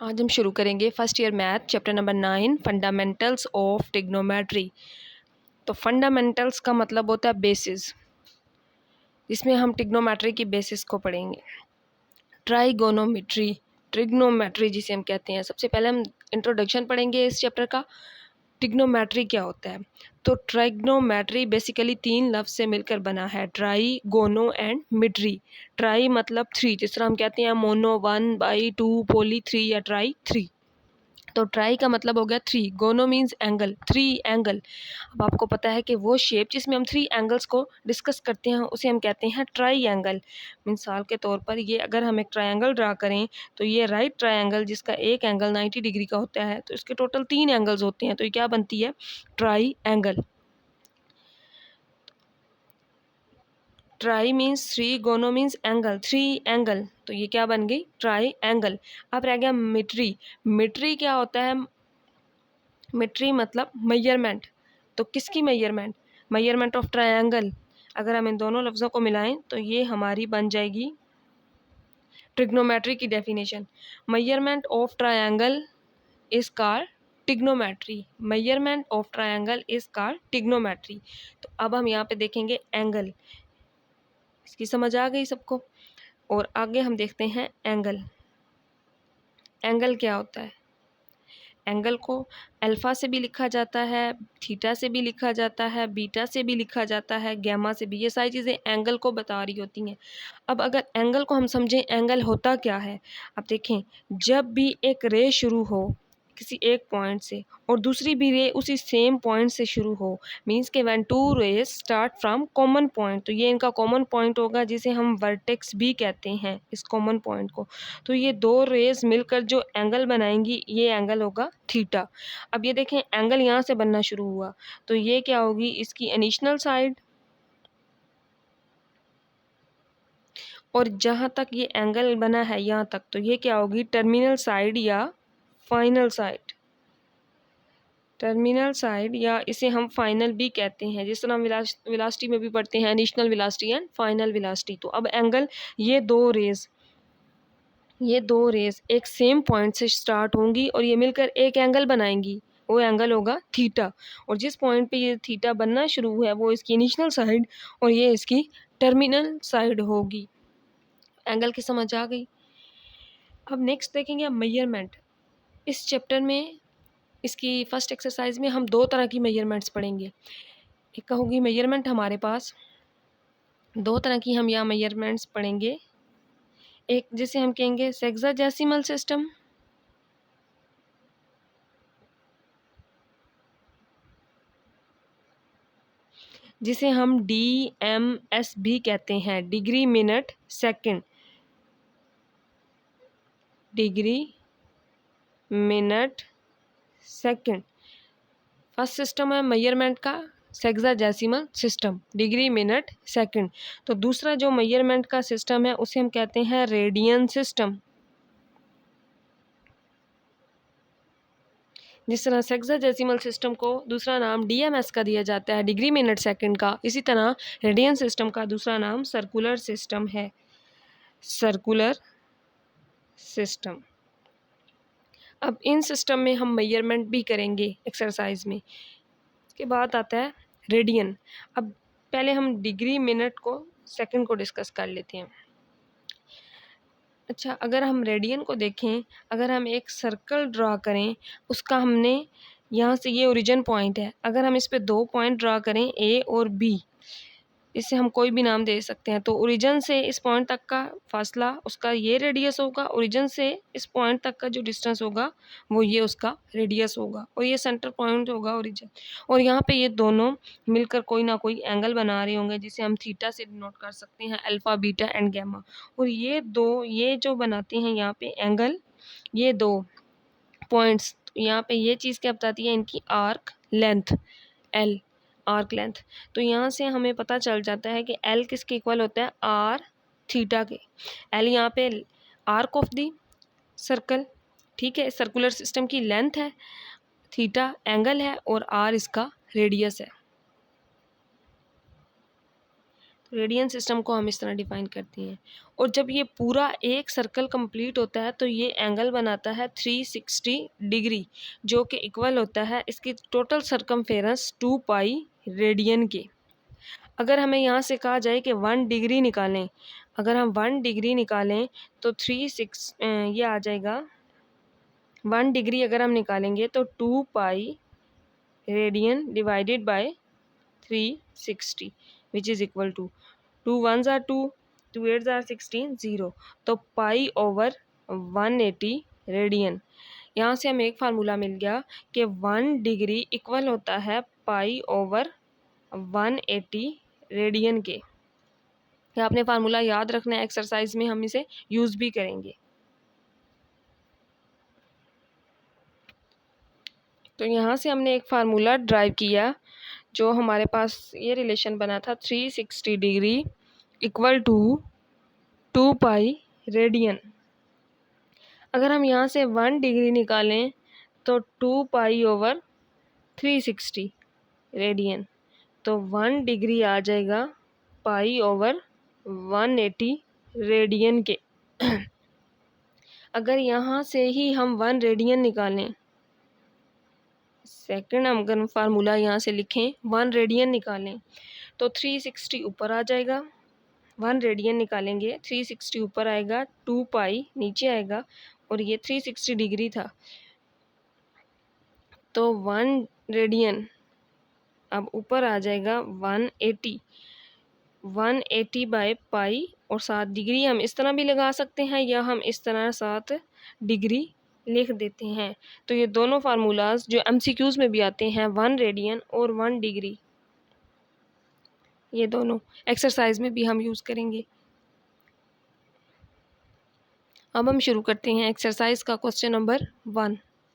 आज हम शुरू करेंगे first year math chapter number 9 fundamentals of trigonometry. तो फंडामेंटल्स का मतलब होता है बेसिस, इसमें हम ट्रिग्नोमेट्री की बेसिस को पढ़ेंगे। ट्राइगोनोमेट्री, ट्रिग्नोमेट्री जिसे हम कहते हैं। सबसे पहले हम इंट्रोडक्शन पढ़ेंगे इस चैप्टर का। ट्रिग्नोमेट्री क्या होता है? तो ट्राइग्नोमेट्री बेसिकली 3 लफ्ज से मिलकर बना है, ट्राई, गोनो एंड मिट्री। ट्राई मतलब 3, जिस तरह हम कहते हैं मोनो 1/2, पोली 3 या ट्राई 3। तो ट्राई का मतलब हो गया 3, गोनो मीन्स एंगल, 3 एंगल। अब आपको पता है कि वो शेप जिसमें हम 3 एंगल्स को डिस्कस करते हैं उसे हम कहते हैं ट्राई एंगल। मिसाल के तौर पर ये अगर हम एक ट्रायंगल ड्रा करें तो ये राइट ट्रायंगल जिसका एक एंगल 90 डिग्री का होता है, तो इसके टोटल 3 एंगल्स होते हैं, तो ये क्या बनती है? Try angle. ट्राई मीन्स 3, गोनो मीन्स एंगल, 3 एंगल, तो ये क्या बन गई? Try angle. अब रह गया मिट्री। मिट्री क्या होता है? मिट्री मतलब मेजरमेंट। तो किसकी मेजरमेंट? Measurement of triangle. अगर हम इन दोनों लफ्ज़ों को मिलाएं तो ये हमारी बन जाएगी ट्रिग्नोमेट्री की definition. Measurement of triangle is called trigonometry. Measurement of triangle is called trigonometry. तो अब हम यहाँ पे देखेंगे एंगल। इसकी समझ आ गई सबको? और आगे हम देखते हैं एंगल। एंगल क्या होता है? एंगल को अल्फ़ा से भी लिखा जाता है, थीटा से भी लिखा जाता है, बीटा से भी लिखा जाता है, गैमा से भी। ये सारी चीज़ें एंगल को बता रही होती हैं। अब अगर एंगल को हम समझें, एंगल होता क्या है? अब देखें, जब भी एक रे शुरू हो किसी एक पॉइंट से और दूसरी भी रे उसी सेम पॉइंट से शुरू हो, मीन्स के when two rays start from common point, तो ये इनका कॉमन पॉइंट होगा जिसे हम वर्टेक्स भी कहते हैं इस कॉमन पॉइंट को। तो ये 2 रेज मिलकर जो एंगल बनाएंगी ये एंगल होगा थीटा। अब ये देखें, एंगल यहाँ से बनना शुरू हुआ तो ये क्या होगी? इसकी इनिशियल साइड, और जहाँ तक ये एंगल बना है यहाँ तक, तो ये क्या होगी? टर्मिनल साइड या फाइनल साइड। टर्मिनल साइड या इसे हम फाइनल भी कहते हैं, जिस तरह हम वेलोसिटी में भी पढ़ते हैं initial velocity and final velocity. तो अब एंगल, ये दो रेज एक सेम पॉइंट से स्टार्ट होंगी और ये मिलकर एक एंगल बनाएंगी, वो एंगल होगा थीटा। और जिस पॉइंट पे ये थीटा बनना शुरू हुआ है वो इसकी इनिशियल साइड और ये इसकी टर्मिनल साइड होगी। एंगल की समझ आ गई? अब नेक्स्ट देखेंगे हम मेजरमेंट। इस चैप्टर में इसकी फर्स्ट एक्सरसाइज में हम 2 तरह की मेजरमेंट्स पढ़ेंगे। एक होगी मेजरमेंट हमारे पास 2 तरह की हम यहाँ मेजरमेंट्स पढ़ेंगे। एक जिसे हम कहेंगे सेक्साडेसिमल सिस्टम, जिसे हम DMS भी कहते हैं, degree minute second. Degree minute second first system है मेजरमेंट का, sexagesimal system, degree minute second. तो दूसरा जो मेजरमेंट का सिस्टम है उसे हम कहते हैं रेडियन सिस्टम। जिस तरह सेक्साडेसिमल सिस्टम को दूसरा नाम DMS का दिया जाता है, डिग्री मिनट सेकंड का, इसी तरह रेडियन सिस्टम का दूसरा नाम सर्कुलर सिस्टम है, सर्कुलर सिस्टम। अब इन सिस्टम में हम मेजरमेंट भी करेंगे एक्सरसाइज में। इसके बाद आता है रेडियन। अब पहले हम डिग्री मिनट को सेकंड को डिस्कस कर लेते हैं। अच्छा, अगर हम रेडियन को देखें, अगर हम एक सर्कल ड्रा करें, उसका हमने यहाँ से, ये ओरिजिन पॉइंट है, अगर हम इस पे 2 पॉइंट ड्रा करें A और B, इसे हम कोई भी नाम दे सकते हैं, तो ओरिजिन से इस पॉइंट तक का फासला उसका ये रेडियस होगा, ओरिजिन से इस पॉइंट तक का जो डिस्टेंस होगा वो ये उसका रेडियस होगा, और ये सेंटर पॉइंट होगा ओरिजिन। और यहाँ पे ये दोनों मिलकर कोई ना कोई एंगल बना रहे होंगे जिसे हम थीटा से डिनोट कर सकते हैं, अल्फ़ा, बीटा एंड गैमा। और ये जो बनाते हैं यहाँ पे एंगल, ये 2 पॉइंट्स, यहाँ पे ये चीज़ क्या बताती है? इनकी arc length, L, arc length. तो यहाँ से हमें पता चल जाता है कि L किसके इक्वल होता है? R थीटा के। L यहाँ पे आर्क ऑफ दी सर्कल, ठीक है, सर्कुलर सिस्टम की लेंथ है, थीटा एंगल है और R इसका रेडियस है। रेडियन सिस्टम को हम इस तरह डिफाइन करते हैं। और जब ये पूरा एक सर्कल कंप्लीट होता है तो ये एंगल बनाता है 360 डिग्री, जो कि इक्वल होता है इसकी टोटल सरकमफेरेंस 2 पाई रेडियन के। अगर हमें यहाँ से कहा जाए कि 1 डिग्री निकालें, अगर हम 1 डिग्री निकालें तो 36 ये आ जाएगा 1 डिग्री अगर हम निकालेंगे तो 2 pi radian divided by 360 which is equal to 2 1s are 2, 2 8s are 16, 0। तो पाई ओवर 180 रेडियन। यहाँ से हमें एक फार्मूला मिल गया कि 1 डिग्री इक्वल होता है पाई ओवर 180 रेडियन के। ये आपने फार्मूला याद रखना है, एक्सरसाइज में हम इसे यूज़ भी करेंगे। तो यहाँ से हमने एक फार्मूला ड्राइव किया, जो हमारे पास ये रिलेशन बना था 360 degree equal to 2 pi radian. अगर हम यहाँ से 1 डिग्री निकालें तो 2 पाई ओवर 360 रेडियन, तो 1 डिग्री आ जाएगा पाई ओवर 180 रेडियन के। अगर यहाँ से ही हम 1 रेडियन निकालें, सेकंड हम अगर फार्मूला यहाँ से लिखें 1 रेडियन निकालें तो 360 ऊपर आ जाएगा। 1 रेडियन निकालेंगे 360 ऊपर आएगा, 2 पाई नीचे आएगा, और ये 360 डिग्री था तो 1 रेडियन अब ऊपर आ जाएगा 180, 180 बाय पाई, और 7 डिग्री हम इस तरह भी लगा सकते हैं या हम इस तरह 7 डिग्री लिख देते हैं। तो ये दोनों फार्मूलाज जो एमसीक्यूज़ में भी आते हैं 1 रेडियन और 1 डिग्री, ये दोनों एक्सरसाइज में भी हम यूज़ करेंगे। अब हम शुरू करते हैं एक्सरसाइज का क्वेश्चन नंबर 1।